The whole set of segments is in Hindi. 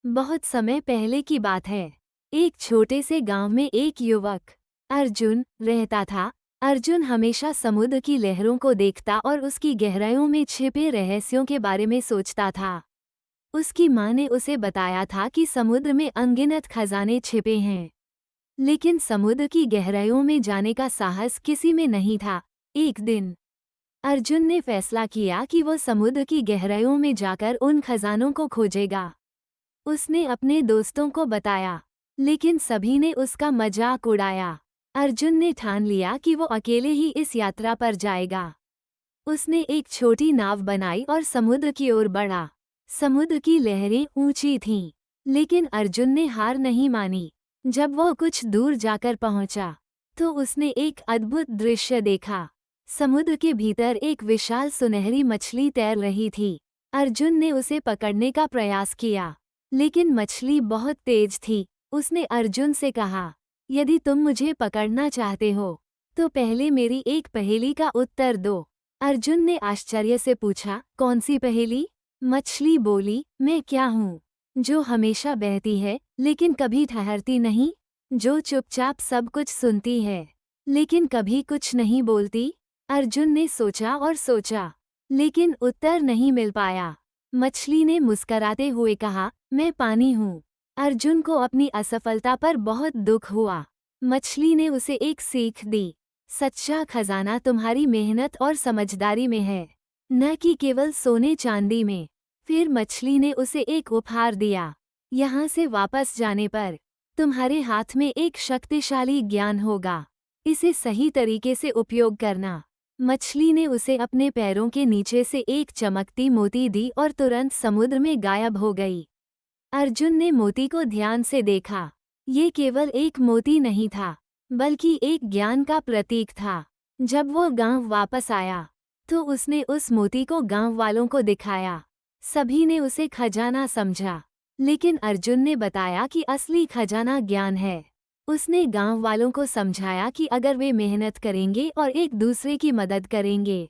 बहुत समय पहले की बात है। एक छोटे से गांव में एक युवक अर्जुन रहता था। अर्जुन हमेशा समुद्र की लहरों को देखता और उसकी गहराइयों में छिपे रहस्यों के बारे में सोचता था। उसकी माँ ने उसे बताया था कि समुद्र में अनगिनत खजाने छिपे हैं, लेकिन समुद्र की गहराइयों में जाने का साहस किसी में नहीं था। एक दिन अर्जुन ने फैसला किया कि वो समुद्र की गहराइयों में जाकर उन खजानों को खोजेगा। उसने अपने दोस्तों को बताया, लेकिन सभी ने उसका मजाक उड़ाया। अर्जुन ने ठान लिया कि वो अकेले ही इस यात्रा पर जाएगा। उसने एक छोटी नाव बनाई और समुद्र की ओर बढ़ा। समुद्र की लहरें ऊंची थीं, लेकिन अर्जुन ने हार नहीं मानी। जब वो कुछ दूर जाकर पहुंचा, तो उसने एक अद्भुत दृश्य देखा। समुद्र के भीतर एक विशाल सुनहरी मछली तैर रही थी। अर्जुन ने उसे पकड़ने का प्रयास किया, लेकिन मछली बहुत तेज थी। उसने अर्जुन से कहा, यदि तुम मुझे पकड़ना चाहते हो, तो पहले मेरी एक पहेली का उत्तर दो। अर्जुन ने आश्चर्य से पूछा, कौन सी पहेली? मछली बोली, मैं क्या हूँ जो हमेशा बहती है लेकिन कभी ठहरती नहीं, जो चुपचाप सब कुछ सुनती है लेकिन कभी कुछ नहीं बोलती? अर्जुन ने सोचा और सोचा, लेकिन उत्तर नहीं मिल पाया। मछली ने मुस्कराते हुए कहा, मैं पानी हूँ। अर्जुन को अपनी असफलता पर बहुत दुख हुआ। मछली ने उसे एक सीख दी, सच्चा खजाना तुम्हारी मेहनत और समझदारी में है, न कि केवल सोने चांदी में। फिर मछली ने उसे एक उपहार दिया, यहाँ से वापस जाने पर तुम्हारे हाथ में एक शक्तिशाली ज्ञान होगा, इसे सही तरीके से उपयोग करना। मछली ने उसे अपने पैरों के नीचे से एक चमकती मोती दी और तुरंत समुद्र में गायब हो गई। अर्जुन ने मोती को ध्यान से देखा। ये केवल एक मोती नहीं था, बल्कि एक ज्ञान का प्रतीक था। जब वो गांव वापस आया, तो उसने उस मोती को गांव वालों को दिखाया। सभी ने उसे खजाना समझा, लेकिन अर्जुन ने बताया कि असली खजाना ज्ञान है। उसने गांव वालों को समझाया कि अगर वे मेहनत करेंगे और एक दूसरे की मदद करेंगे,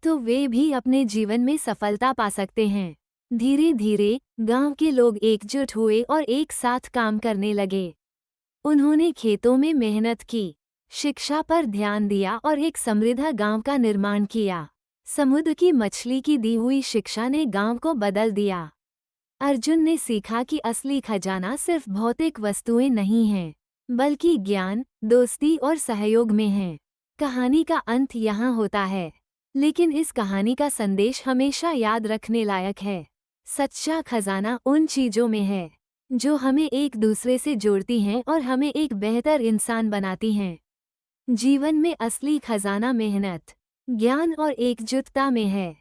तो वे भी अपने जीवन में सफलता पा सकते हैं। धीरे धीरे गांव के लोग एकजुट हुए और एक साथ काम करने लगे। उन्होंने खेतों में मेहनत की, शिक्षा पर ध्यान दिया और एक समृद्ध गांव का निर्माण किया। समुद्र की मछली की दी हुई शिक्षा ने गांव को बदल दिया। अर्जुन ने सीखा कि असली खजाना सिर्फ भौतिक वस्तुएं नहीं हैं, बल्कि ज्ञान, दोस्ती और सहयोग में है। कहानी का अंत यहाँ होता है, लेकिन इस कहानी का संदेश हमेशा याद रखने लायक है। सच्चा खजाना उन चीजों में है जो हमें एक दूसरे से जोड़ती हैं और हमें एक बेहतर इंसान बनाती हैं। जीवन में असली खजाना मेहनत, ज्ञान और एकजुटता में है।